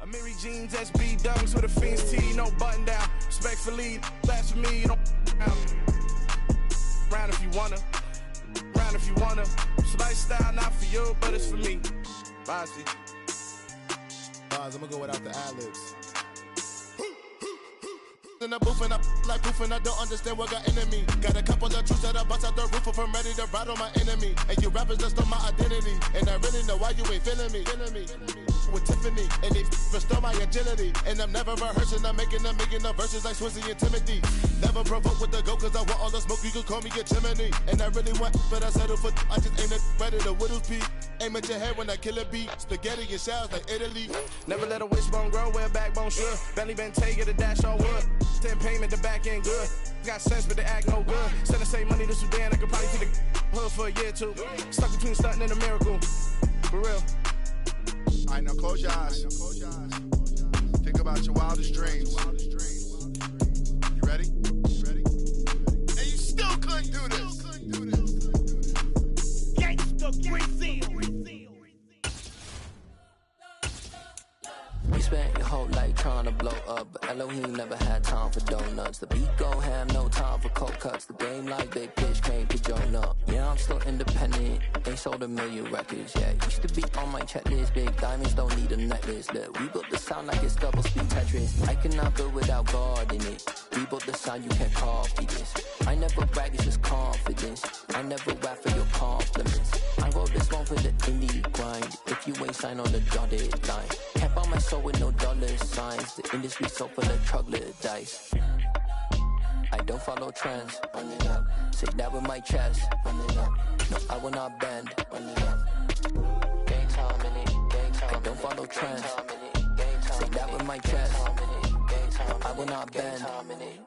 Amiri jeans, SB dunks with a Fiends tee, no button down. Respect for lead, last for me, you don't round if you wanna. Round if you wanna. It's lifestyle, not for you, but it's for me. Bossy. I'm gonna go without the ad-libs. In the booth and I like proof and I don't understand what got into me. Got a couple of truths that I bust out the roof if I'm ready to ride on my enemy. And you rappers just stole my identity, and I really know why you ain't feeling me. With Tiffany, and they restore my agility. And I'm never rehearsing, I'm making a million of verses like Swizzy and Timothy. Never provoke with the go, cause I want all the smoke, you can call me a chimney. And I really want, but I settle for, I just ain't ready to Whittles peak. Aim at your head when I kill a beat. Spaghetti and shells like Italy. Never let a wishbone grow where a backbone should. Belly been take the dash on wood. 10 payment, the back end good. Got sense, but they act no good. Send and save money to Sudan, I could probably see the hood for a year or two. Stuck between stunting and a miracle. For real. All right, now close your eyes. Think about your wildest dreams. You ready? And you still couldn't do this. Gangsta Brazil. You spent your whole life trying to blow up, but Elohim never had time for donuts. The beat go ham, no time for cold cuts. The game like big bitch came to join up. Yeah, I'm still independent. They sold 1 million records. Yeah, used to be on my checklist. Big diamonds don't need a necklace. Look, we built the sound like it's double speed Tetris. I cannot build without God in it. We built the sound, you can't copy this. I never brag, it's just confidence. I never rap for your compliments. I wrote this one for the indie grind. If you ain't signed on the dotted line, can't buy my soul with no dollar signs. The industry so full of troglodytes. I don't follow trends. Run it up. Say that with my chest. Run it up. No, I will not bend. Run it up. Gang time in it. Gang time. I don't follow trends. Say that with my chest. No, I will not bend.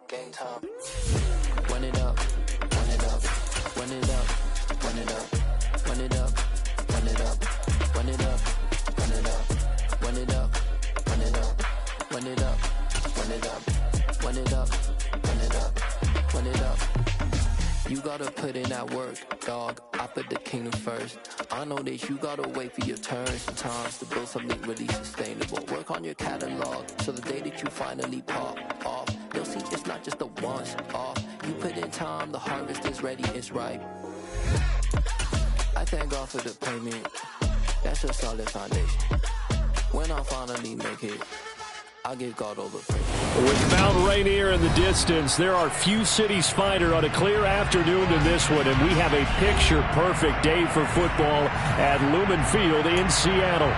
Gang time. Run it up. Run it up. Run it up. Run it up. Run it up. Run it up. Run it up. Run it up. Run it up. Run it up. Run it up. Run it up. Run it up. Run it up. Run it up. You gotta put in that work, dog. I put the kingdom first. I know that you gotta wait for your turn sometimes to build something really sustainable. Work on your catalog, so the day that you finally pop off, you'll see it's not just a once off. You put in time, the harvest is ready, it's ripe. I thank God for the payment. That's a solid foundation. When I finally make it, I'll give God all the praise. With Mount Rainier in the distance, there are few cities finer on a clear afternoon than this one, and we have a picture-perfect day for football at Lumen Field in Seattle.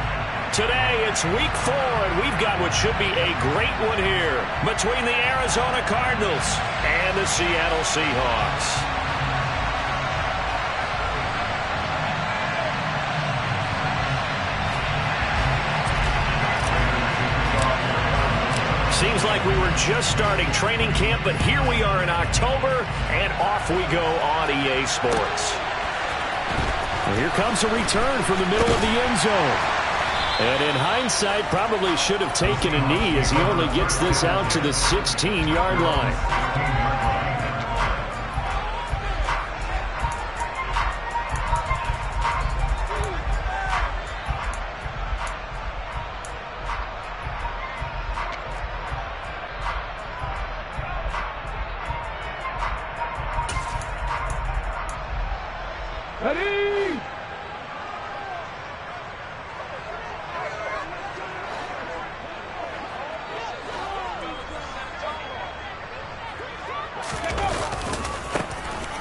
Today, it's week 4, and we've got what should be a great one here between the Arizona Cardinals and the Seattle Seahawks. Seems like we were just starting training camp, but here we are in October, and off we go on EA Sports. Well, here comes a return from the middle of the end zone. And in hindsight, probably should have taken a knee as he only gets this out to the 16-yard line. Ready?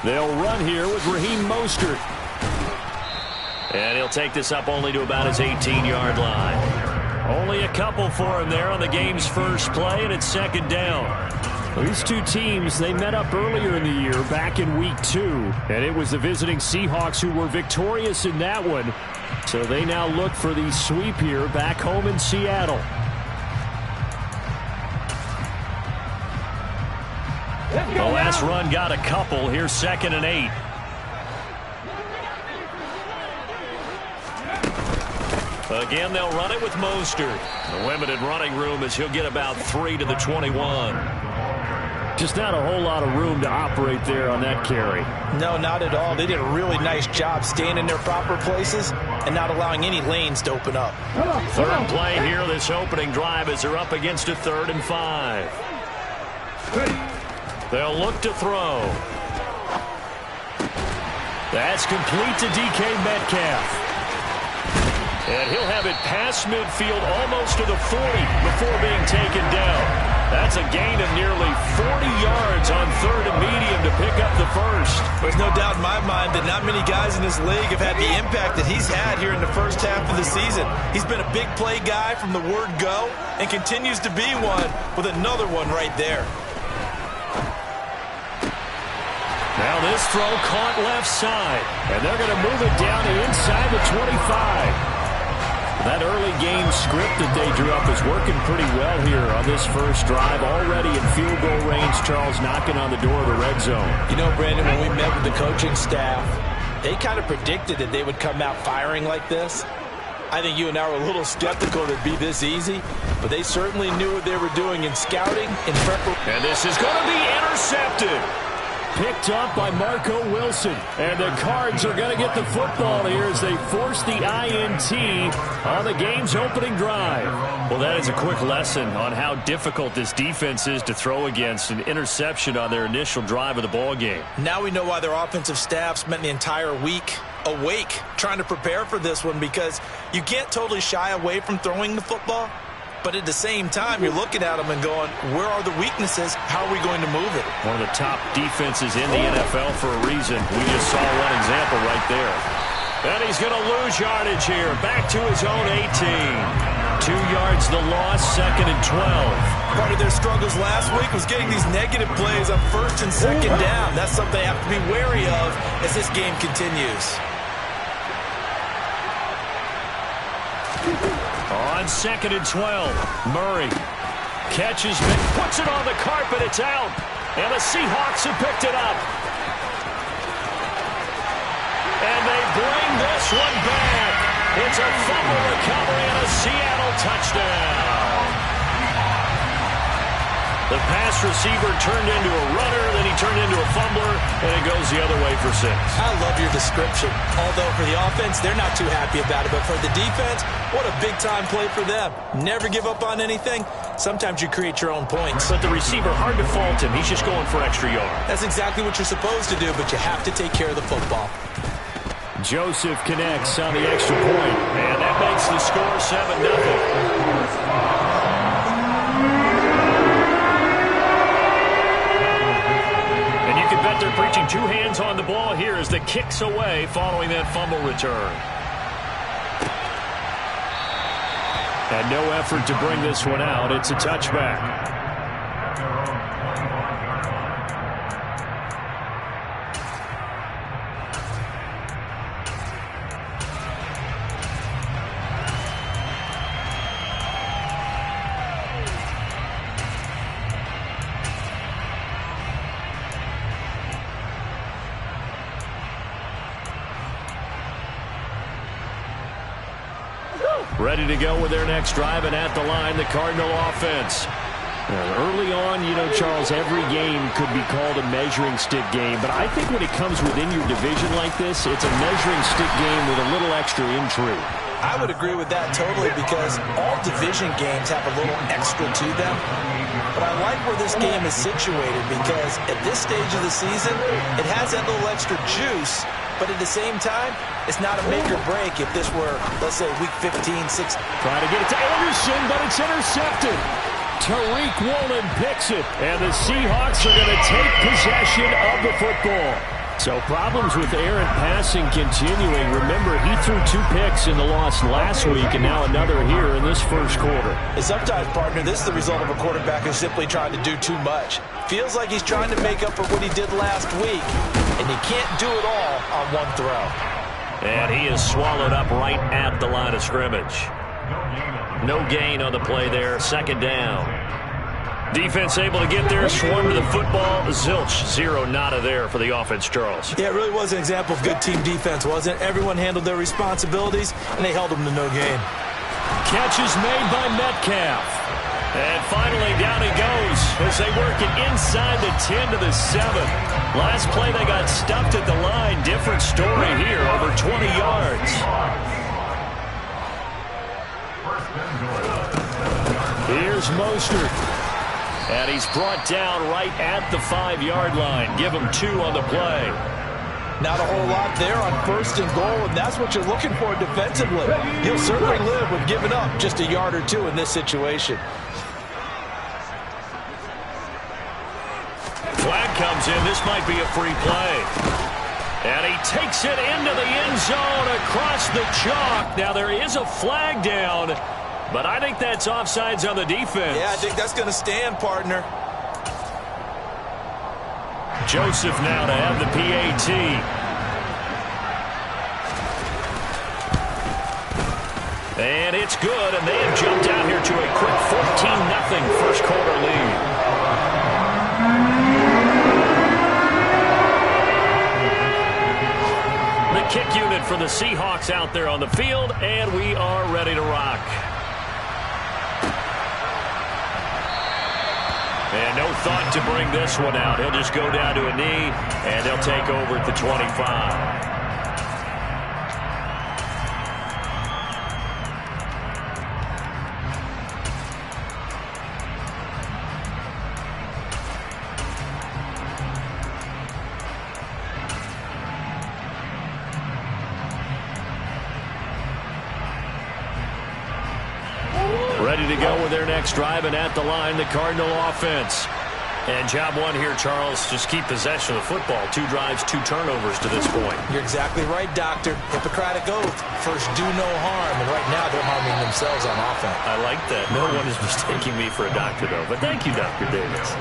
They'll run here with Raheem Mostert. And he'll take this up only to about his 18-yard line. Only a couple for him there on the game's first play, and it's second down. These two teams, they met up earlier in the year, back in week 2. And it was the visiting Seahawks who were victorious in that one. So they now look for the sweep here back home in Seattle. The last run got a couple. Here's 2nd and 8. Again, they'll run it with Mostert. The limited running room as he'll get about 3 to the 21. Just not a whole lot of room to operate there on that carry. No, not at all. They did a really nice job staying in their proper places and not allowing any lanes to open up. Third play here, this opening drive, as they're up against a 3rd and 5. They'll look to throw. That's complete to DK Metcalf. And he'll have it past midfield almost to the 40 before being taken down. That's a gain of nearly 40 yards on 3rd and medium to pick up the first. There's no doubt in my mind that not many guys in this league have had the impact that he's had here in the first half of the season. He's been a big play guy from the word go and continues to be one with another one right there. Now this throw caught left side, and they're going to move it down to inside the 25. That early game script that they drew up is working pretty well here on this first drive. Already in field goal range, Charles, knocking on the door of the red zone. You know, Brandon, when we met with the coaching staff, they kind of predicted that they would come out firing like this. I think you and I were a little skeptical that it'd be this easy, but they certainly knew what they were doing in scouting and preparation. And this is going to be intercepted. Picked up by Marco Wilson. And the Cards are going to get the football here as they force the INT on the game's opening drive. Well, that is a quick lesson on how difficult this defense is to throw against. An interception on their initial drive of the ball game. Now we know why their offensive staff spent the entire week awake trying to prepare for this one, because you can't totally shy away from throwing the football. But at the same time, you're looking at them and going, where are the weaknesses? How are we going to move it? One of the top defenses in the NFL for a reason. We just saw one example right there. And he's going to lose yardage here. Back to his own 18. 2 yards the loss, 2nd and 12. Part of their struggles last week was getting these negative plays on 1st and 2nd down. That's something they have to be wary of as this game continues. On 2nd and 12, Murray catches it, puts it on the carpet, it's out. And the Seahawks have picked it up. And they bring this one back. It's a fumble recovery and a Seattle touchdown. The pass receiver turned into a runner, then he turned into a fumbler, and it goes the other way for 6. I love your description. Although for the offense, they're not too happy about it. But for the defense, what a big-time play for them. Never give up on anything. Sometimes you create your own points. But the receiver, hard to fault him. He's just going for extra yard. That's exactly what you're supposed to do, but you have to take care of the football. Joseph connects on the extra point, and that makes the score 7-0. They're preaching 2 hands on the ball here as the kick's away following that fumble return. And no effort to bring this one out. It's a touchback. Ready to go with their next drive, and at the line, the Cardinal offense. Early on, you know, Charles, every game could be called a measuring stick game, but I think when it comes within your division like this, it's a measuring stick game with a little extra intrigue. I would agree with that totally, because all division games have a little extra to them. But I like where this game is situated, because at this stage of the season, it has that little extra juice. But at the same time, it's not a make or break if this were, let's say, week 15, 16. Trying to get it to Anderson, but it's intercepted. Tariq Woolen picks it, and the Seahawks are going to take possession of the football. So problems with errant passing continuing. Remember, he threw 2 picks in the loss last week, and now another here in this first quarter. And sometimes, partner, this is the result of a quarterback who's simply trying to do too much. Feels like he's trying to make up for what he did last week, and he can't do it all on one throw. And he is swallowed up right at the line of scrimmage. No gain on the play there, 2nd down. Defense able to get there, swarm to the football. Zilch, 0 nada there for the offense, Charles. Yeah, it really was an example of good team defense, wasn't it? Everyone handled their responsibilities, and they held them to no gain. Catch is made by Metcalf. And finally, down he goes as they work it inside the 10 to the 7. Last play, they got stuffed at the line. Different story here, over 20 yards. Here's Mostert. And he's brought down right at the 5-yard line. Give him 2 on the play. Not a whole lot there on 1st and goal, and that's what you're looking for defensively. He'll certainly live with giving up just a yard or 2 in this situation. Flag comes in. This might be a free play. And he takes it into the end zone across the chalk. Now there is a flag down, but I think that's offsides on the defense. Yeah, I think that's going to stand, partner. Joseph now to have the PAT. And it's good, and they have jumped out here to a quick 14-0 first quarter lead. The kick unit for the Seahawks out there on the field, and we are ready to rock. And no thought to bring this one out. He'll just go down to a knee, and they'll take over at the 25. Ready to go with their next drive, and at the line, the Cardinal offense. And job one here, Charles, just keep possession of the football. 2 drives, 2 turnovers to this point. You're exactly right, Doctor. Hippocratic oath. First, do no harm. And right now, they're harming themselves on offense. I like that. No one is mistaking me for a doctor, though. But thank you, Dr. Davis.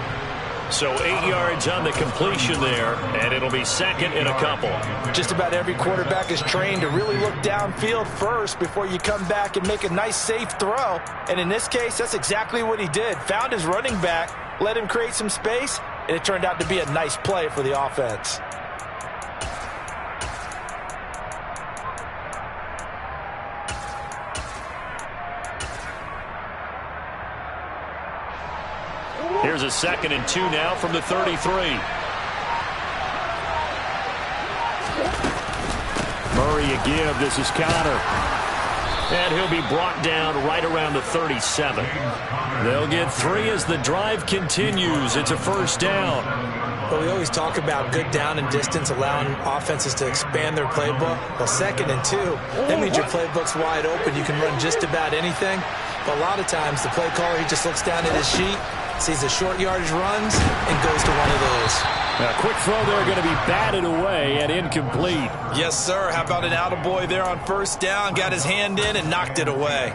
So 8 yards on the completion there, and it'll be 2nd and a couple. Just about every quarterback is trained to really look downfield first before you come back and make a nice, safe throw. And in this case, that's exactly what he did. Found his running back, let him create some space, and it turned out to be a nice play for the offense. Here's a 2nd and 2 now from the 33. Murray a give. This is Connor. And he'll be brought down right around the 37. They'll get 3 as the drive continues. It's a first down. Well, we always talk about good down and distance, allowing offenses to expand their playbook. Well, 2nd and 2, that means your playbook's wide open. You can run just about anything. But a lot of times, the play caller, he just looks down at his sheet, sees the short yardage runs, and goes to one of those. A quick throw there going to be batted away and incomplete. Yes, sir. How about an attaboy there on first down? Got his hand in and knocked it away.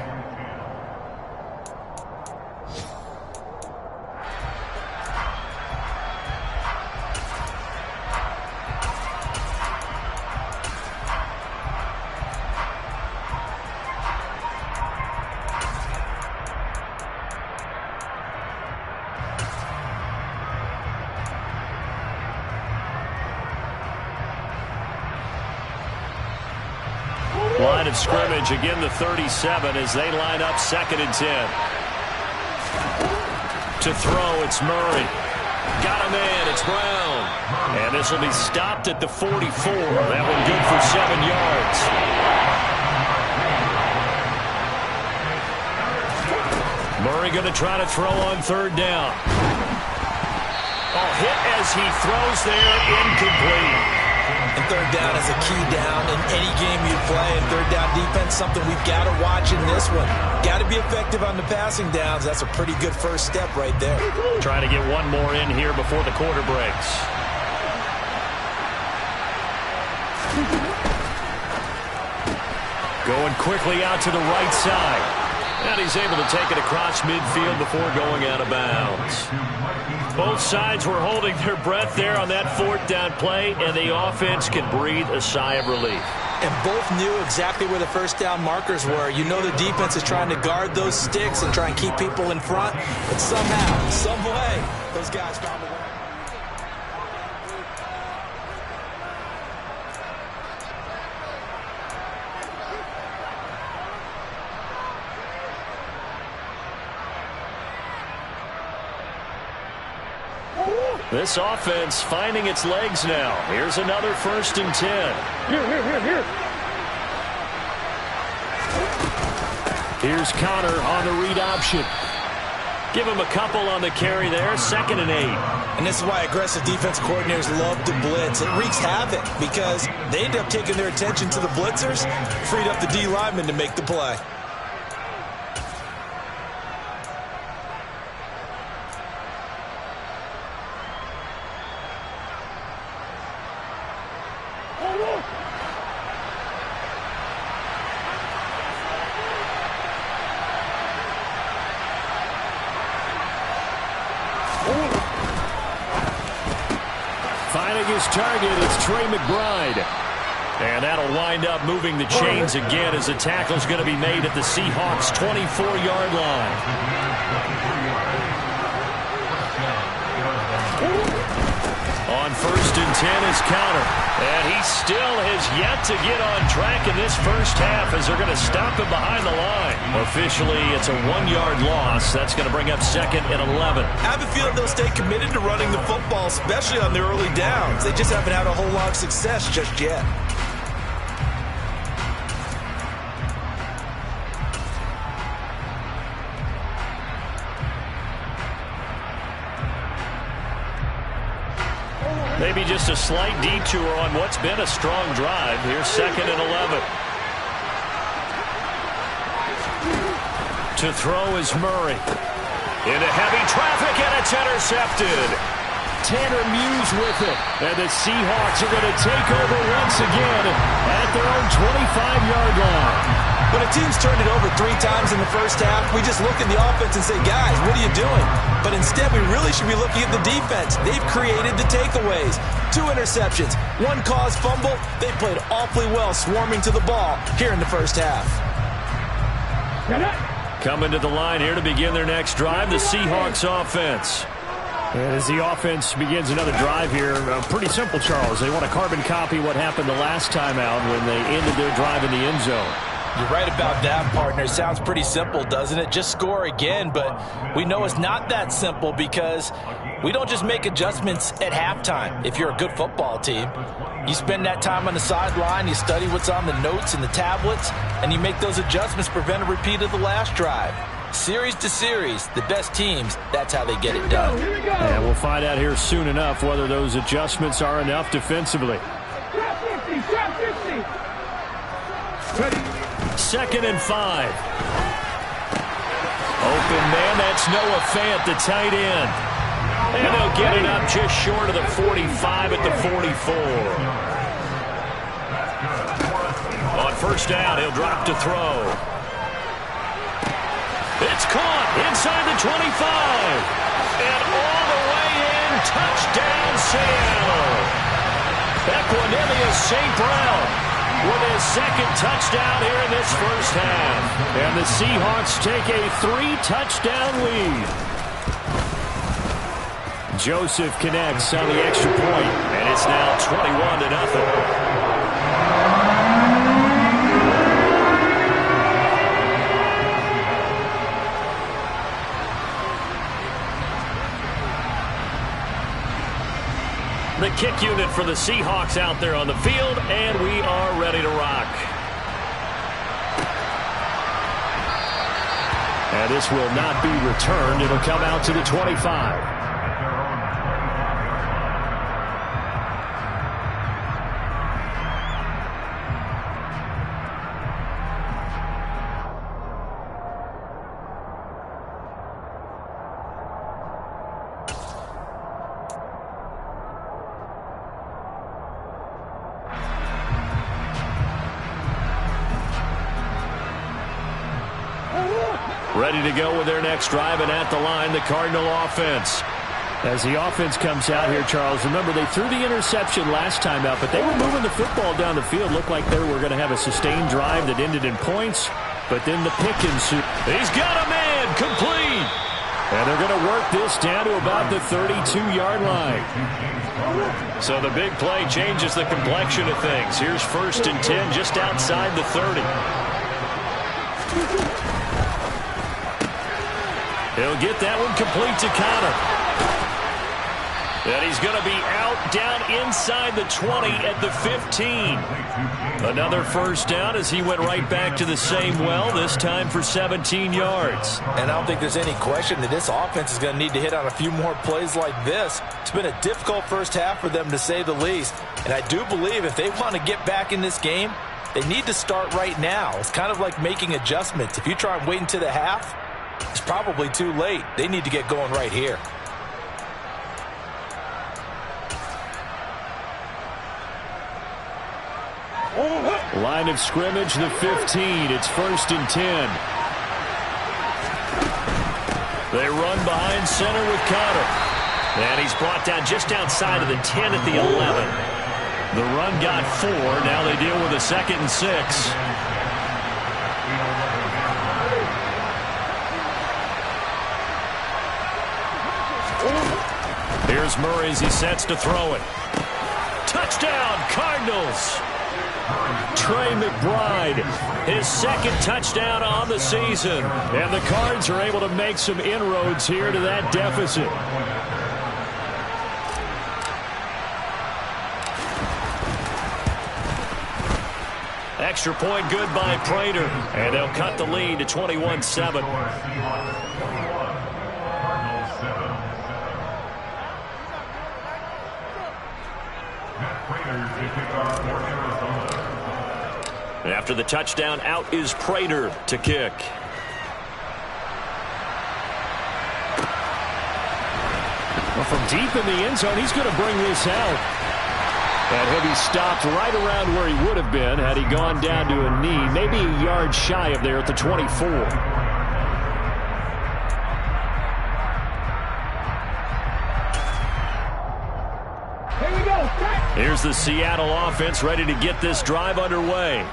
Line of scrimmage, again the 37 as they line up 2nd and 10. To throw, it's Murray. Got him in, it's Brown. And this will be stopped at the 44. That one good for 7 yards. Murray going to try to throw on 3rd down. Oh, hit as he throws there, incomplete. And 3rd down is a key down in any game you play. And 3rd down defense, something we've got to watch in this one. Got to be effective on the passing downs. That's a pretty good first step right there. Trying to get one more in here before the quarter breaks. Going quickly out to the right side. And he's able to take it across midfield before going out of bounds. Both sides were holding their breath there on that 4th down play, and the offense can breathe a sigh of relief. And both knew exactly where the first down markers were. You know the defense is trying to guard those sticks and try and keep people in front. But somehow, some way, those guys found a way. This offense finding its legs now. Here's another 1st and 10. Here. Here's Connor on the read option. Give him a couple on the carry there, 2nd and 8. And this is why aggressive defense coordinators love to blitz. It wreaks havoc because they end up taking their attention to the blitzers, freed up the D lineman to make the play. Finding his target, it's Trey McBride. And that'll wind up moving the chains again as the tackle's going to be made at the Seahawks' 24-yard line. On 1st and 10 is Connor. And he still has yet to get on track in this first half as they're going to stop him behind the line. Officially, it's a 1-yard loss. That's going to bring up 2nd and 11. I have a feeling they'll stay committed to running the football, especially on their early downs. They just haven't had a whole lot of success just yet. Maybe just a slight detour on what's been a strong drive. Here's 2nd and 11. To throw is Murray. Into heavy traffic, and it's intercepted. Tanner Muse with it. And the Seahawks are going to take over once again at their own 25-yard line. When a team's turned it over 3 times in the first half, we just look at the offense and say, guys, what are you doing? But instead, we really should be looking at the defense. They've created the takeaways. 2 interceptions, 1 caused fumble. They played awfully well swarming to the ball here in the first half. Coming to the line here to begin their next drive, the Seahawks offense. And as the offense begins another drive here, pretty simple, Charles. They want to carbon copy what happened the last time out when they ended their drive in the end zone. You're right about that, partner. Sounds pretty simple, doesn't it? Just score again, but we know it's not that simple because we don't just make adjustments at halftime. If you're a good football team, you spend that time on the sideline, you study what's on the notes and the tablets, and you make those adjustments to prevent a repeat of the last drive. Series to series, the best teams, that's how they get it done. And we'll find out here soon enough whether those adjustments are enough defensively. 2nd and 5. Open man, that's Noah Fant, the tight end. And they'll get it up just short of the 45 at the 44. On 1st down, he'll drop to throw. It's caught inside the 25. And all the way in, touchdown Seattle. Equinemius St. Brown with his 2nd touchdown here in this first half. And the Seahawks take a 3-touchdown lead. Joseph connects on the extra point, and it's now 21-0. The kick unit for the Seahawks out there on the field, and we are ready to rock. And this will not be returned. It'll come out to the 25. Ready to go with their next drive, and at the line, the Cardinal offense. As the offense comes out here, Charles, remember they threw the interception last time out, but they were moving the football down the field. Looked like they were going to have a sustained drive that ended in points, but then the pick ensued. He's got a man, complete. And they're going to work this down to about the 32-yard line. So the big play changes the complexion of things. Here's 1st and 10 just outside the 30. He'll get that one complete to Connor. And he's going to be out down inside the 20 at the 15. Another first down as he went right back to the same well, this time for 17 yards. And I don't think there's any question that this offense is going to need to hit on a few more plays like this. It's been a difficult first half for them, to say the least. And I do believe if they want to get back in this game, they need to start right now. It's kind of like making adjustments. If you try and wait until the half, it's probably too late. They need to get going right here. Line of scrimmage, the 15. It's 1st and 10. They run behind center with Connor. And he's brought down just outside of the 10 at the 11. The run got 4. Now they deal with a 2nd and 6. Here's Murray as he sets to throw it. Touchdown, Cardinals! Trey McBride, his 2nd touchdown on the season. And the Cards are able to make some inroads here to that deficit. Extra point good by Prater. And they'll cut the lead to 21-7. After the touchdown, out is Prater to kick. Well, from deep in the end zone, he's going to bring this out. And he'll be stopped right around where he would have been had he gone down to a knee, maybe a yard shy of there at the 24. Here's the Seattle offense ready to get this drive underway.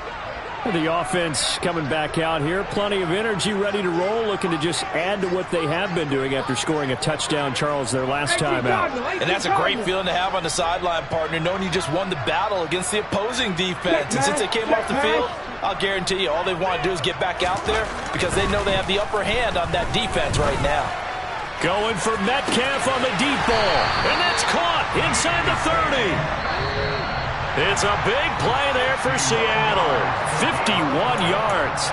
The offense coming back out here. Plenty of energy, ready to roll, looking to just add to what they have been doing after scoring a touchdown, Charles, their last time out. And that's a great feeling to have on the sideline, partner, knowing you just won the battle against the opposing defense. And since they came off the field, I'll guarantee you all they want to do is get back out there because they know they have the upper hand on that defense right now. Going for Metcalf on the deep ball. And that's caught inside the 30. It's a big play there for Seattle. 51 yards.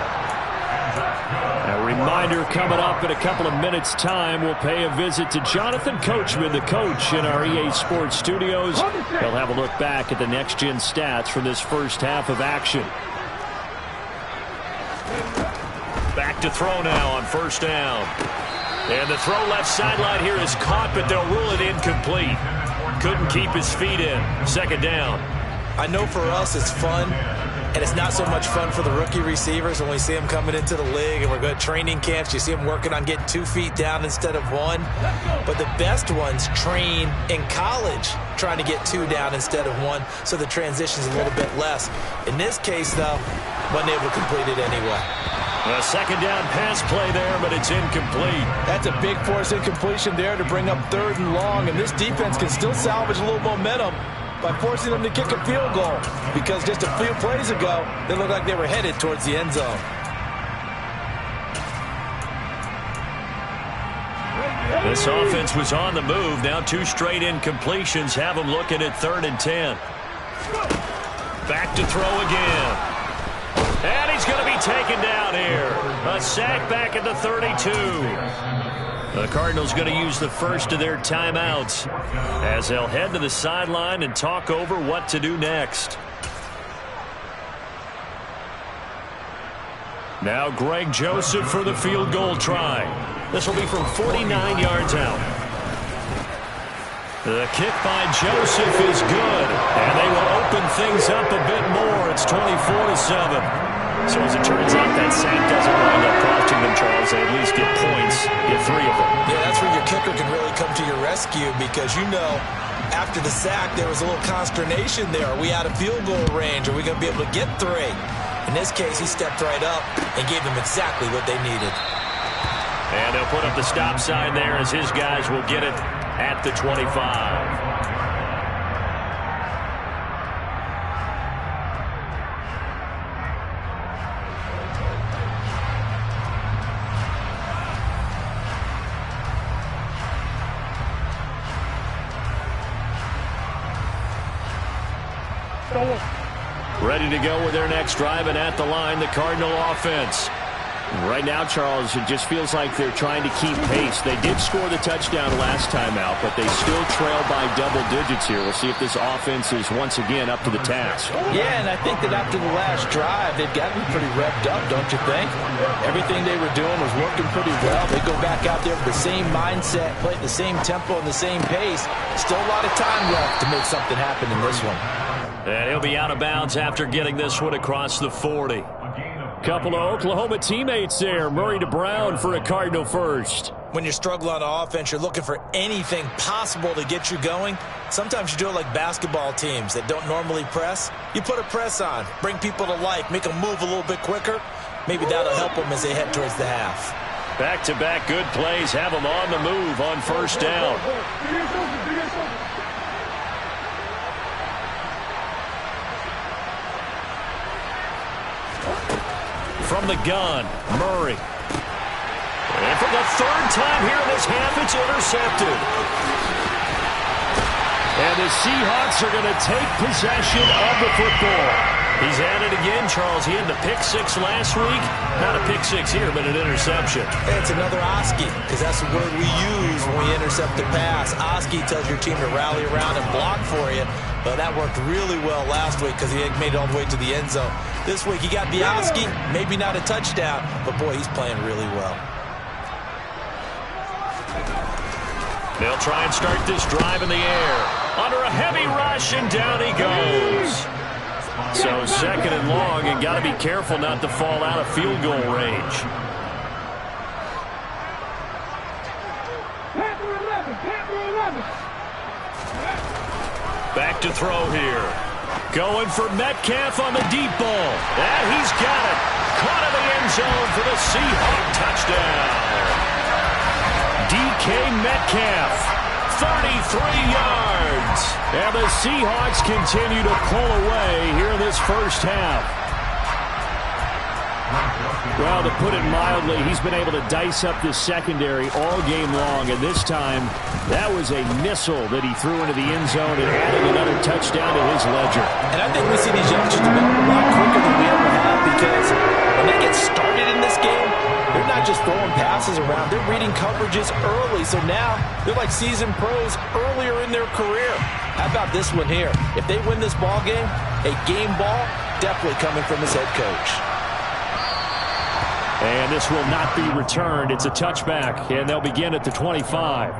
A reminder coming up in a couple of minutes' time. We'll pay a visit to Jonathan Coachman, the coach in our EA Sports studios. He'll have a look back at the next-gen stats from this first half of action. Back to throw now on first down. And the throw left sideline here is caught, but they'll rule it incomplete. Couldn't keep his feet in. 2nd down. I know for us it's fun, and it's not so much fun for the rookie receivers when we see them coming into the league and we're going to training camps. You see them working on getting 2 feet down instead of 1. But the best ones train in college trying to get 2 down instead of 1, so the transition's a little bit less. In this case, though, wasn't able to complete it anyway. A 2nd down pass play there, but it's incomplete. That's a big force incompletion there to bring up 3rd and long, and this defense can still salvage a little momentum by forcing them to kick a field goal, because just a few plays ago, they looked like they were headed towards the end zone. This offense was on the move. Now 2 straight incompletions have them looking at 3rd and 10. Back to throw again. And he's going to be taken down here. A sack back at the 32. The Cardinals going to use the first of their timeouts as they'll head to the sideline and talk over what to do next. Now Greg Joseph for the field goal try. This will be from 49 yards out. The kick by Joseph is good, and they will open things up a bit more. It's 24-7. So as it turns out, that sack doesn't wind up costing them, Charles. They at least get points, get 3 of them. Yeah, that's where your kicker can really come to your rescue, because you know after the sack there was a little consternation there. Are we out of field goal range? Are we going to be able to get 3? In this case, he stepped right up and gave them exactly what they needed. And they'll put up the stop sign there as his guys will get it at the 25. Ready to go with their next drive, and at the line, the Cardinal offense. Right now, Charles, it just feels like they're trying to keep pace. They did score the touchdown last time out, but they still trail by double digits here. We'll see if this offense is once again up to the task. Yeah, and I think that after the last drive, they've got to be pretty revved up, don't you think? Everything they were doing was working pretty well. They go back out there with the same mindset, play at the same tempo and the same pace. Still a lot of time left to make something happen in this one. And he'll be out of bounds after getting this one across the 40. Couple of Oklahoma teammates there. Murray to Brown for a Cardinal first. When you're struggling on offense, you're looking for anything possible to get you going. Sometimes you do it like basketball teams that don't normally press. You put a press on, bring people to life, make them move a little bit quicker. Maybe that'll help them as they head towards the half. Back-to-back good plays have them on the move on first down. From the gun, Murray. And for the third time here in this half, it's intercepted. And the Seahawks are going to take possession of the football. He's at it again, Charles. He had the pick six last week. Not a pick six here, but an interception. It's another Oski, because that's the word we use when we intercept a pass. Oski tells your team to rally around and block for you. But that worked really well last week because he made it all the way to the end zone. This week he got the Oski, maybe not a touchdown, but boy, he's playing really well. They'll try and start this drive in the air. Under a heavy rush, and down he goes. So second and long, and got to be careful not to fall out of field goal range. Back to throw here. Going for Metcalf on the deep ball. And he's got it. Caught in the end zone for the Seahawks touchdown. DK Metcalf, 33 yards. And the Seahawks continue to pull away here in this first half. Well, to put it mildly, he's been able to dice up this secondary all game long, and this time that was a missile that he threw into the end zone and added another touchdown to his ledger. And I think we see these youngsters develop a lot quicker than we ever have, because when they get started in this game, they're not just throwing passes around, they're reading coverages early, so now they're like seasoned pros earlier in their career. How about this one here? If they win this ball game, a game ball definitely coming from his head coach. And this will not be returned. It's a touchback, and they'll begin at the 25.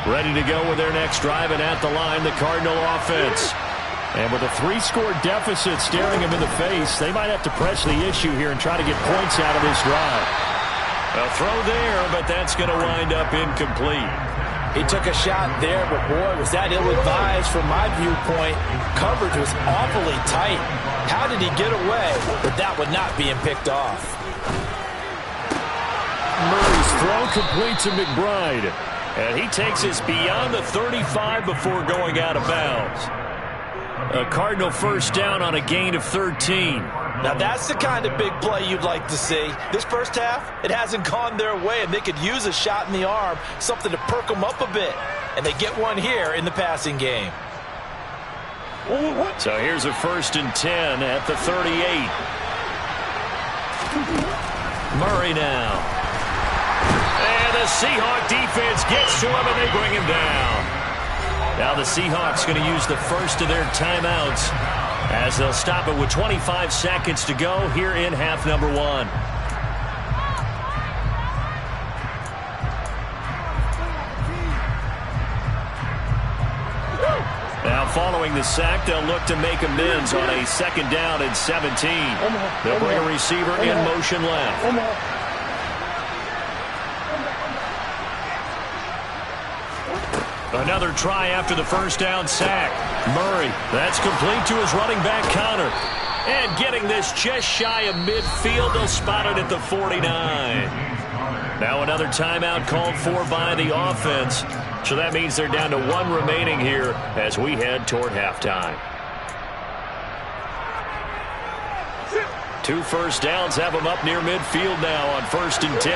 Ready to go with their next drive, and at the line, the Cardinal offense. And with a 3-score deficit staring them in the face, they might have to press the issue here and try to get points out of this drive. A throw there, but that's going to wind up incomplete. He took a shot there, but boy, was that ill-advised from my viewpoint. Coverage was awfully tight. How did he get away with that one not being picked off? Murray's throw complete to McBride. And he takes us beyond the 35 before going out of bounds. A Cardinal first down on a gain of 13. Now that's the kind of big play you'd like to see. This first half, it hasn't gone their way, and they could use a shot in the arm, something to perk them up a bit. And they get one here in the passing game. So here's a 1st and 10 at the 38. Murray now. And the Seahawks defense gets to him, and they bring him down. Now the Seahawks going to use the first of their timeouts as they'll stop it with 25 seconds to go here in half number 1. Now following the sack, they'll look to make amends on a 2nd down and 17. They'll bring a receiver in motion left. Another try after the first down sack. Murray, that's complete to his running back Connor. And getting this just shy of midfield, they'll spot it at the 49. Now another timeout called for by the offense. So that means they're down to 1 remaining here as we head toward halftime. 2 first downs have them up near midfield now on 1st and 10.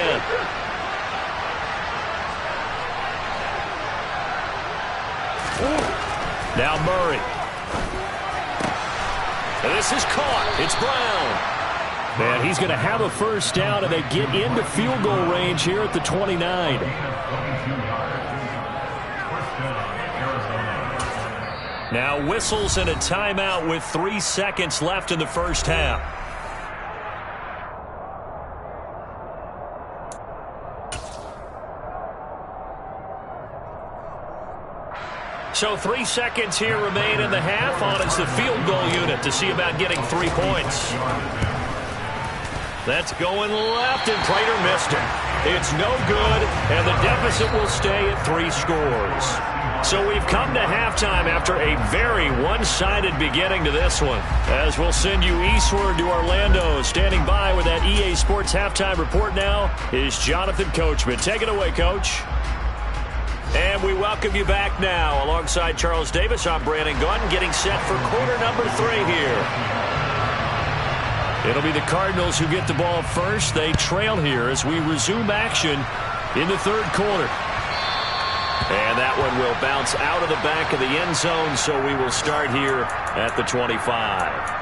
Now Murray. This is caught. It's Brown. And he's going to have a first down, and they get into field goal range here at the 29. Now whistles and a timeout with 3 seconds left in the first half. So 3 seconds here remain in the half. On it's the field goal unit to see about getting 3 points. That's going left, and Prater missed it. It's no good, and the deficit will stay at 3 scores. So we've come to halftime after a very one-sided beginning to this one. As we'll send you eastward to Orlando. Standing by with that EA Sports halftime report now is Jonathan Coachman. Take it away, Coach. And we welcome you back now. Alongside Charles Davis, I'm Brandon Gunn, getting set for quarter number 3 here. It'll be the Cardinals who get the ball first. They trail here as we resume action in the 3rd quarter. And that one will bounce out of the back of the end zone, so we will start here at the 25.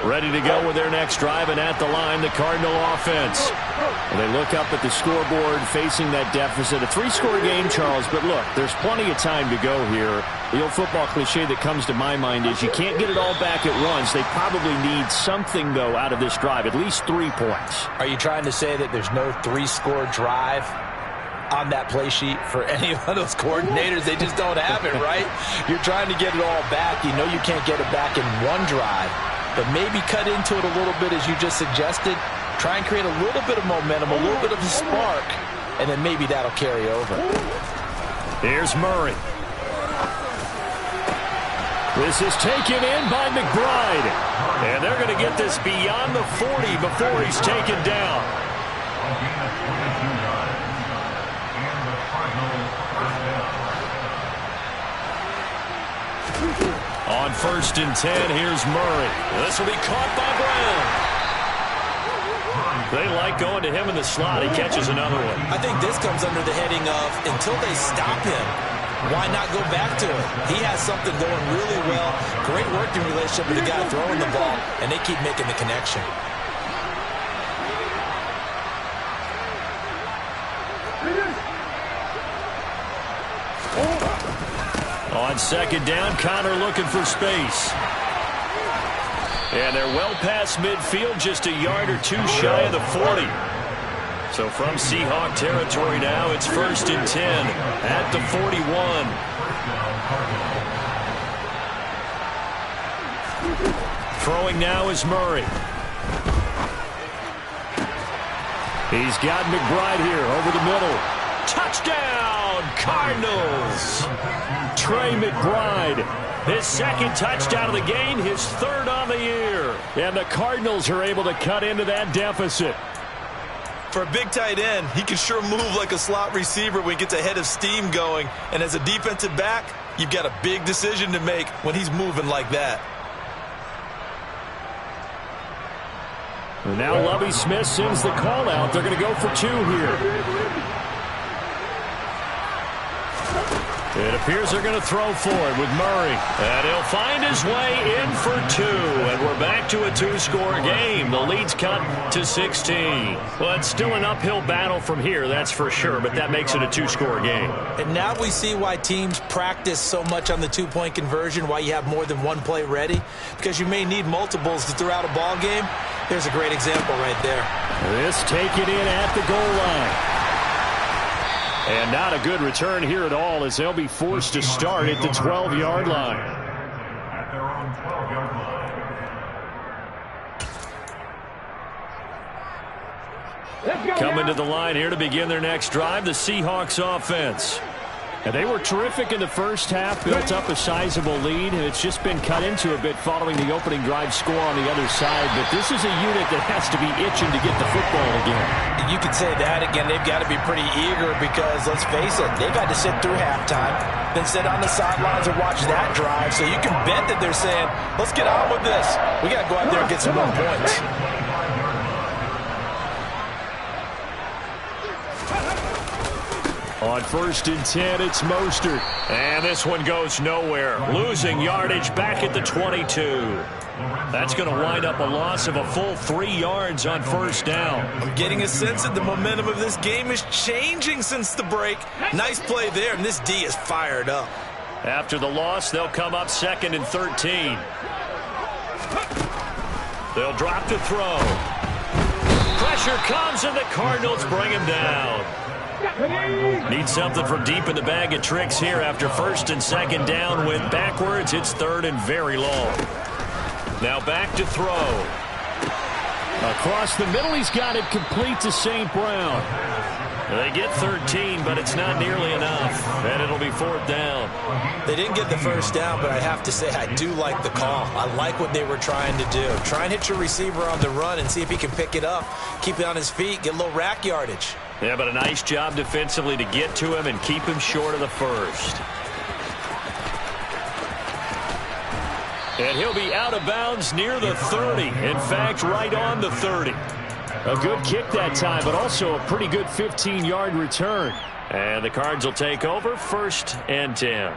Ready to go with their next drive, and at the line, the Cardinal offense. And they look up at the scoreboard facing that deficit. A 3-score game, Charles, but look, there's plenty of time to go here. The old football cliche that comes to my mind is you can't get it all back at once. They probably need something, though, out of this drive, at least 3 points. Are you trying to say that there's no 3-score drive on that play sheet for any of those coordinators? They just don't have it, right? You're trying to get it all back. You know you can't get it back in one drive. But maybe cut into it a little bit, as you just suggested. Try and create a little bit of momentum, a little bit of a spark, and then maybe that'll carry over. Here's Murray. This is taken in by McBride. And they're going to get this beyond the 40 before he's taken down. On 1st and 10, here's Murray. This will be caught by Brown. They like going to him in the slot. He catches another one. I think this comes under the heading of, until they stop him, why not go back to it? He has something going really well. Great working relationship with the guy throwing the ball, and they keep making the connection. On 2nd down, Connor looking for space. And they're well past midfield, just a yard or 2 shy of the 40. So from Seahawk territory now, it's 1st and 10 at the 41. Throwing now is Murray. He's got McBride here over the middle. Touchdown, Cardinals! Trey McBride, his 2nd touchdown of the game, his 3rd on the year. And the Cardinals are able to cut into that deficit. For a big tight end, he can sure move like a slot receiver when he gets a head of steam going. And as a defensive back, you've got a big decision to make when he's moving like that. And now Lovie Smith sends the call out. They're going to go for 2 here. It appears they're going to throw for it with Murray. And he'll find his way in for 2. And we're back to a 2-score game. The lead's cut to 16. Well, it's still an uphill battle from here, that's for sure. But that makes it a 2-score game. And now we see why teams practice so much on the 2-point conversion, why you have more than one play ready. Because you may need multiples to throw out a ball game. There's a great example right there. This taken in at the goal line. And not a good return here at all, as they'll be forced to start at the 12-yard line. At their own 12-yard line. Coming to the line here to begin their next drive, the Seahawks offense. And they were terrific in the first half, built up a sizable lead, and it's just been cut into a bit following the opening drive score on the other side. But this is a unit that has to be itching to get the football again. You could say that again. They've got to be pretty eager because, let's face it, they've had to sit through halftime, then sit on the sidelines and watch that drive. So you can bet that they're saying, let's get on with this. We got to go out there and get some more points. On 1st and 10, it's Mostert. And this one goes nowhere. Losing yardage back at the 22. That's going to wind up a loss of a full 3 yards on 1st down. I'm getting a sense that the momentum of this game is changing since the break. Nice play there, and this D is fired up. After the loss, they'll come up 2nd and 13. They'll drop to throw. Pressure comes, and the Cardinals bring him down. Need something from deep in the bag of tricks here after 1st and 2nd down. Went backwards. It's 3rd and very long. Now back to throw. Across the middle, he's got it complete to St. Brown. They get 13, but it's not nearly enough, and it'll be 4th down. They didn't get the 1st down, but I have to say I do like the call. I like what they were trying to do. Try and hit your receiver on the run and see if he can pick it up, keep it on his feet, get a little rack yardage. Yeah, but a nice job defensively to get to him and keep him short of the 1st. And he'll be out of bounds near the 30. In fact, right on the 30. A good kick that time, but also a pretty good 15-yard return. And the Cards will take over 1st and 10.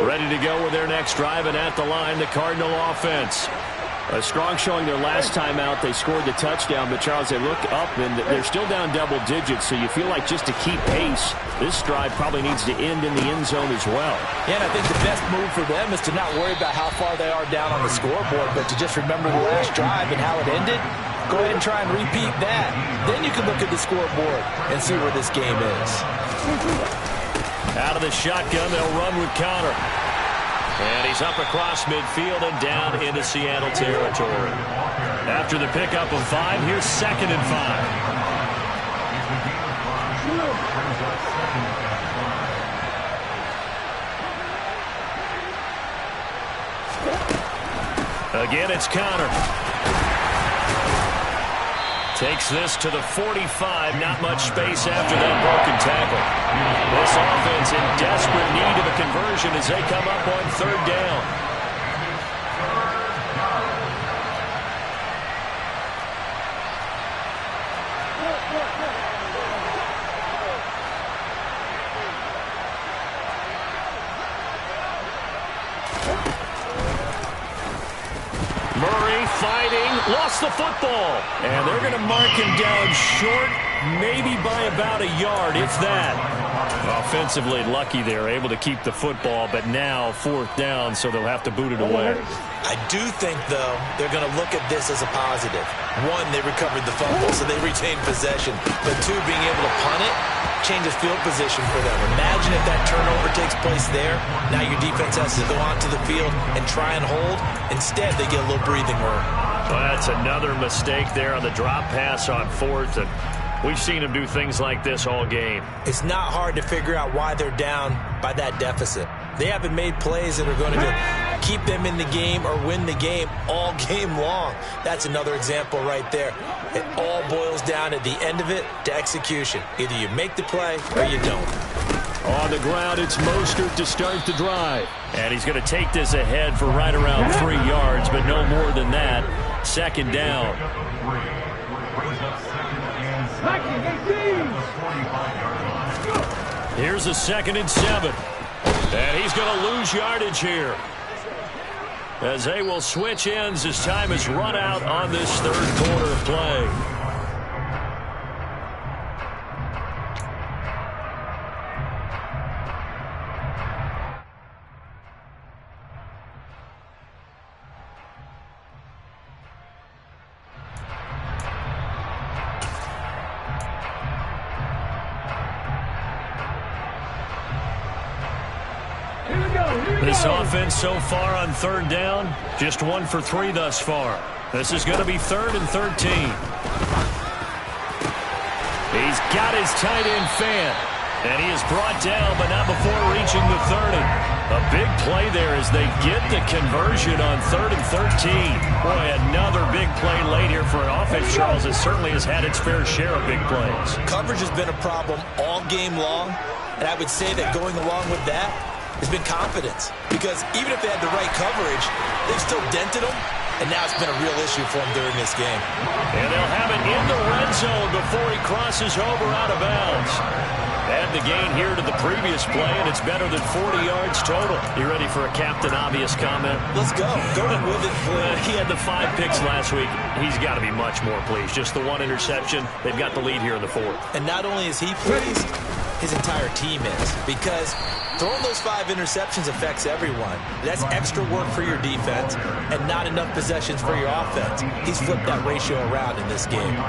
Ready to go with their next drive, and at the line, the Cardinal offense. A strong showing their last time out. They scored the touchdown, but, Charles, they look up, and they're still down double digits, so you feel like just to keep pace, this drive probably needs to end in the end zone as well. Yeah, and I think the best move for them is to not worry about how far they are down on the scoreboard, but to just remember the last drive and how it ended. Go ahead and try and repeat that. Then you can look at the scoreboard and see where this game is. Out of the shotgun, they'll run with Connor. And he's up across midfield and down into Seattle territory. After the pickup of 5, here's 2nd and 5. Again, it's Connor. Takes this to the 45. Not much space after that broken tackle. This offense in desperate need of a conversion as they come up on 3rd down. Murray fighting, lost the football. And they're going to mark him down short, maybe by about a yard, if that. Offensively lucky they're able to keep the football, but now 4th down, so they'll have to boot it away. I do think, though, they're going to look at this as a positive. 1, they recovered the fumble, so they retained possession. But 2, being able to punt it changes field position for them. Imagine if that turnover takes place there. Now your defense has to go onto the field and try and hold. Instead, they get a little breathing room. Well, that's another mistake there on the drop pass on 4th, and we've seen them do things like this all game. It's not hard to figure out why they're down by that deficit. They haven't made plays that are going to keep them in the game or win the game all game long. That's another example right there. It all boils down at the end of it to execution. Either you make the play or you don't. On the ground, it's Mostert to start the drive. And he's going to take this ahead for right around 3 yards, but no more than that. 2nd down. Here's a 2nd and 7. And he's going to lose yardage here, as they will switch ends as time is run out on this 3rd quarter of play. This offense so far on 3rd down, just 1 for 3 thus far. This is going to be 3rd and 13. He's got his tight end fan. And he is brought down, but not before reaching the 30. A big play there as they get the conversion on 3rd and 13. Boy, another big play late here for an offense, Charles, that certainly has had its fair share of big plays. Coverage has been a problem all game long, and I would say that going along with that has been confidence. Because even if they had the right coverage, they've still dented them, and now it's been a real issue for them during this game. And they'll have it in the red zone before he crosses over out of bounds. Add the gain here to the previous play, and it's better than 40 yards total. You ready for a Captain Obvious comment? Let's go. Go with it, please. He had the 5 picks last week. He's got to be much more pleased. Just the 1 interception. They've got the lead here in the 4th. And not only is he pleased, his entire team is. Because throwing those 5 interceptions affects everyone. That's extra work for your defense and not enough possessions for your offense. He's flipped that ratio around in this game.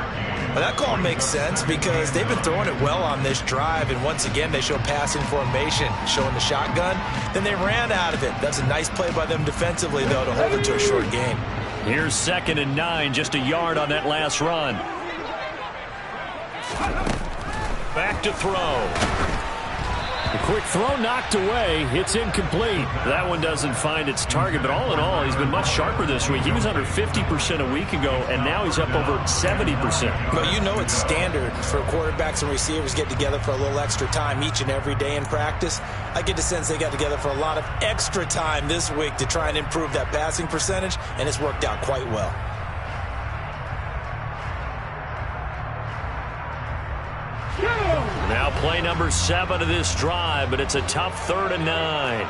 Well, that call makes sense because they've been throwing it well on this drive, and once again they show passing formation, showing the shotgun. Then they ran out of it. That's a nice play by them defensively, though, to hold it to a short gain. Here's 2nd and 9, just a yard on that last run. Back to throw. The quick throw knocked away. It's incomplete. That one doesn't find its target, but all in all, he's been much sharper this week. He was under 50% a week ago, and now he's up over 70%. But you know it's standard for quarterbacks and receivers get together for a little extra time each and every day in practice. I get the sense they got together for a lot of extra time this week to try and improve that passing percentage, and it's worked out quite well. Now play number 7 of this drive, but it's a tough 3rd and 9.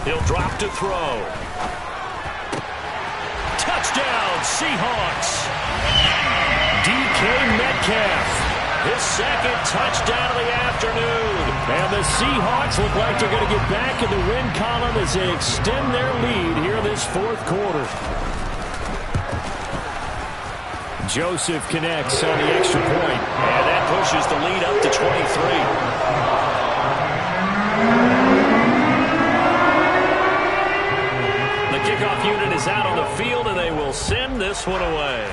He'll drop to throw. Touchdown, Seahawks. DK Metcalf, his 2nd touchdown of the afternoon. And the Seahawks look like they're going to get back in the win column as they extend their lead here this 4th quarter. Joseph connects on the extra point, and that pushes the lead up to 23. The kickoff unit is out on the field, and they will send this one away.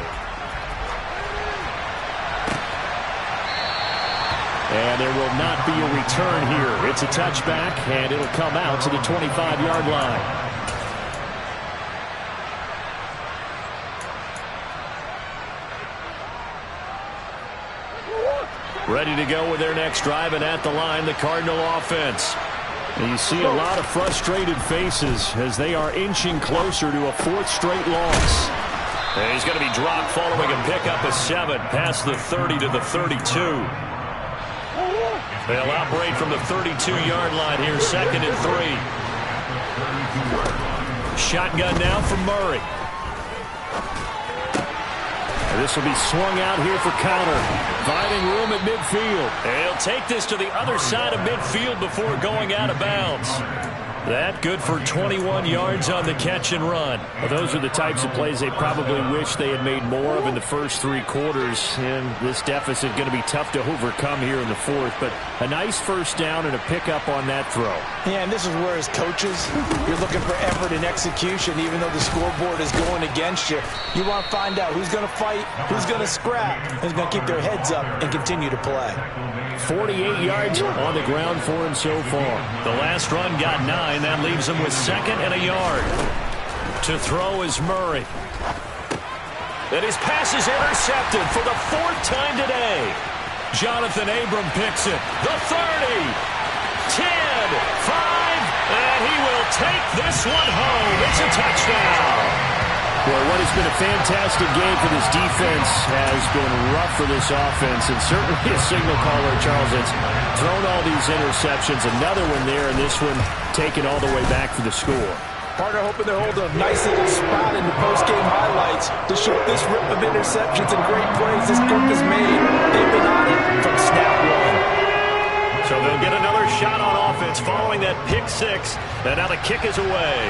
And there will not be a return here. It's a touchback, and it'll come out to the 25-yard line. Ready to go with their next drive, and at the line, the Cardinal offense. And you see a lot of frustrated faces as they are inching closer to a 4th straight loss. And he's going to be dropped following a pickup of 7 past the 30 to the 32. They'll operate from the 32-yard line here, 2nd and 3. Shotgun now from Murray. This will be swung out here for Connor. Finding room at midfield. And he'll take this to the other side of midfield before going out of bounds. That good for 21 yards on the catch and run. Well, those are the types of plays they probably wish they had made more of in the first 3 quarters. And this deficit going to be tough to overcome here in the 4th. But a nice first down and a pickup on that throw. Yeah, and this is where as coaches, you're looking for effort and execution even though the scoreboard is going against you. You want to find out who's going to fight, who's going to scrap, who's going to keep their heads up and continue to play. 48 yards on the ground for him so far. The last run got 9. That leaves him with 2nd and a yard. To throw is Murray. And his pass is intercepted for the 4th time today. Jonathan Abram picks it. The 30, 10, 5, and he will take this one home. It's a touchdown. Well, what has been a fantastic game for this defense has been rough for this offense, and certainly a signal caller, Charles, that's thrown all these interceptions. Another one there, and this one taken all the way back for the score. Partner hoping they're holding a nice little spot in the post-game highlights to show this rip of interceptions and great plays this group has made. They've been on it from snap one. So they'll get another shot on offense following that pick 6, and now the kick is away.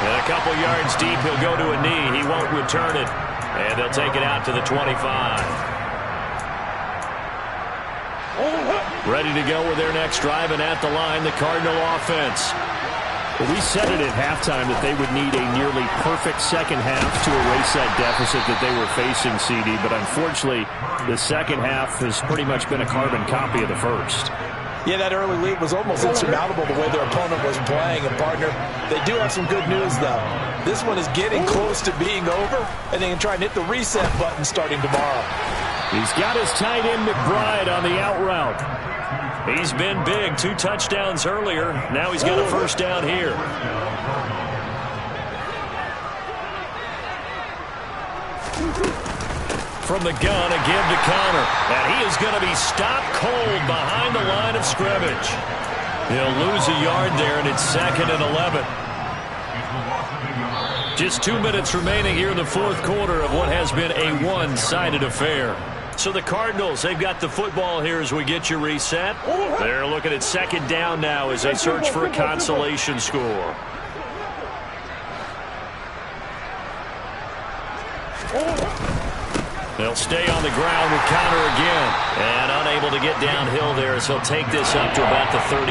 And a couple yards deep, he'll go to a knee. He won't return it. And they'll take it out to the 25. Ready to go with their next drive, and at the line, the Cardinal offense. Well, we said it at halftime that they would need a nearly perfect second half to erase that deficit that they were facing, CD. But unfortunately, the second half has pretty much been a carbon copy of the first. Yeah, that early lead was almost insurmountable the way their opponent was playing. And, partner, they do have some good news, though. This one is getting close to being over, and they can try and hit the reset button starting tomorrow. He's got his tight end, McBride, on the out route. He's been big. 2 touchdowns earlier. Now he's got a first down here. From the gun, a give to Connor. And he is going to be stopped cold behind the line of scrimmage. He'll lose a yard there, and it's 2nd and 11. Just 2 minutes remaining here in the fourth quarter of what has been a one-sided affair. So the Cardinals, they've got the football here as we get you reset. They're looking at 2nd down now as they search for a consolation score. They'll stay on the ground with Connor again. And unable to get downhill there as he'll take this up to about the 37.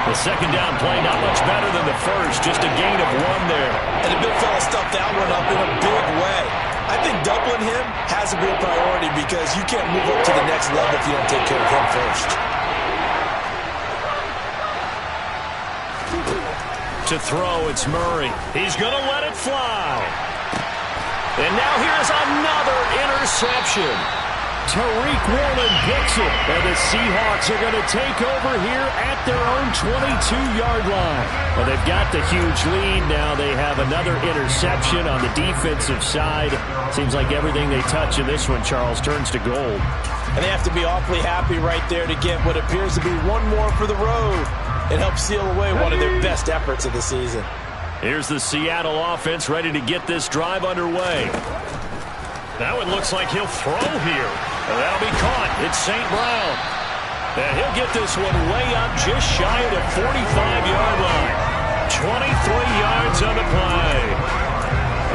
The 2nd down play not much better than the first. Just a gain of 1 there. And the big fella stuffed that one up in a big way. I think doubling him has to be a priority because you can't move up to the next level if you don't take care of him first. To throw, it's Murray. He's going to let it fly. And now here's another interception. Tariq Woolen picks it. And the Seahawks are going to take over here at their own 22-yard line. Well, they've got the huge lead. Now they have another interception on the defensive side. Seems like everything they touch in this one, Charles, turns to gold. And they have to be awfully happy right there to get what appears to be one more for the road. It helps seal away one of their best efforts of the season. Here's the Seattle offense ready to get this drive underway. Now it looks like he'll throw here. And that'll be caught. It's St. Brown. And he'll get this one way up just shy of the 45-yard line. 23 yards on the play.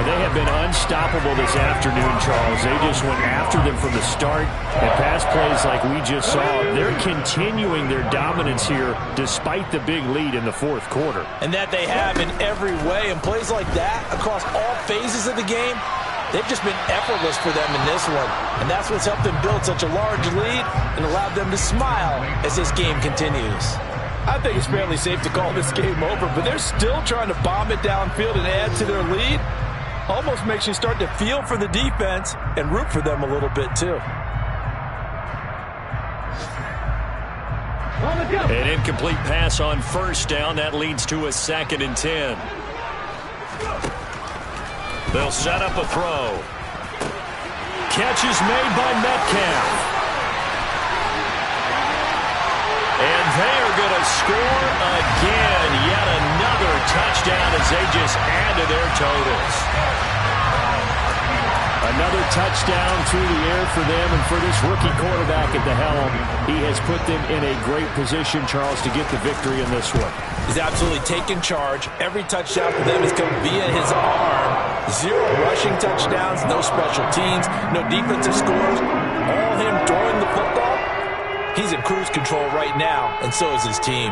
They have been unstoppable this afternoon, Charles. They just went after them from the start. And pass plays like we just saw, they're continuing their dominance here despite the big lead in the fourth quarter. And that they have in every way. And plays like that across all phases of the game, they've just been effortless for them in this one. And that's what's helped them build such a large lead and allowed them to smile as this game continues. I think it's fairly safe to call this game over, but they're still trying to bomb it downfield and add to their lead. Almost makes you start to feel for the defense and root for them a little bit, too. An incomplete pass on first down. That leads to a 2nd and 10. They'll set up a throw. Catch is made by Metcalf. And they are going to score again. Yet another touchdown as they just add to their totals. Another touchdown through the air for them, and for this rookie quarterback at the helm, he has put them in a great position, Charles, to get the victory in this one. He's absolutely taken charge. Every touchdown for them has come via his arm. 0 rushing touchdowns, no special teams, no defensive scores. All him throwing the football. He's in cruise control right now, and so is his team.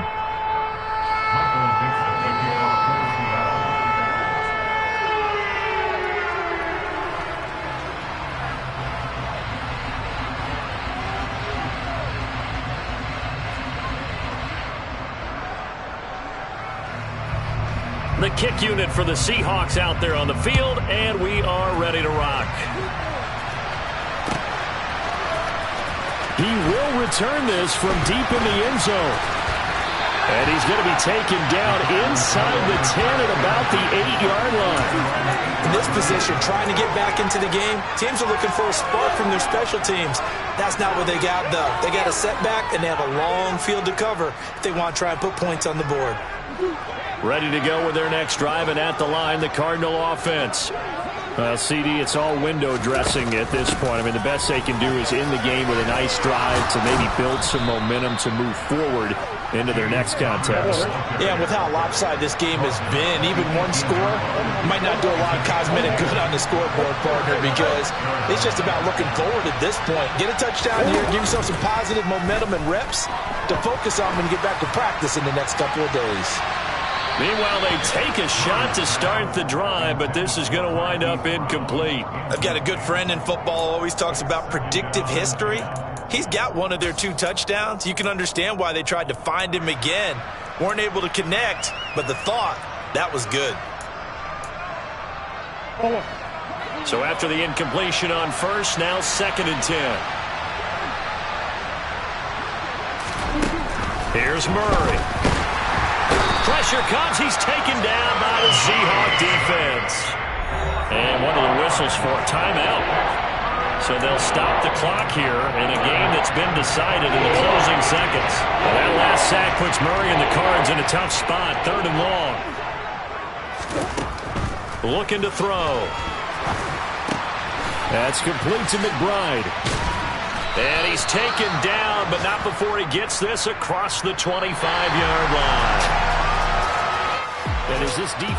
The kick unit for the Seahawks out there on the field, and we are ready to rock. He will return this from deep in the end zone. And he's going to be taken down inside the 10 at about the 8-yard line. In this position, trying to get back into the game, teams are looking for a spark from their special teams. That's not what they got, though. They got a setback, and they have a long field to cover if they want to try and put points on the board. Ready to go with their next drive, and at the line, the Cardinal offense. Well, CD, it's all window dressing at this point. I mean, the best they can do is in the game with a nice drive to maybe build some momentum to move forward into their next contest. Yeah, with how lopsided this game has been, even one score might not do a lot of cosmetic good on the scoreboard, partner, because it's just about looking forward at this point. Get a touchdown here, give yourself some positive momentum and reps to focus on when you get back to practice in the next couple of days. Meanwhile, they take a shot to start the drive, but this is going to wind up incomplete. I've got a good friend in football who always talks about predictive history. He's got one of their 2 touchdowns. You can understand why they tried to find him again. Weren't able to connect, but the thought, that was good. So after the incompletion on first, now 2nd and 10. Here's Murray. Pressure comes. He's taken down by the Seahawk defense. And one of the whistles for a timeout. So they'll stop the clock here in a game that's been decided in the closing seconds. Well, that last sack puts Murray and the Cards in a tough spot. 3rd and long. Looking to throw. That's complete to McBride. And he's taken down, but not before he gets this across the 25-yard line. And is this defense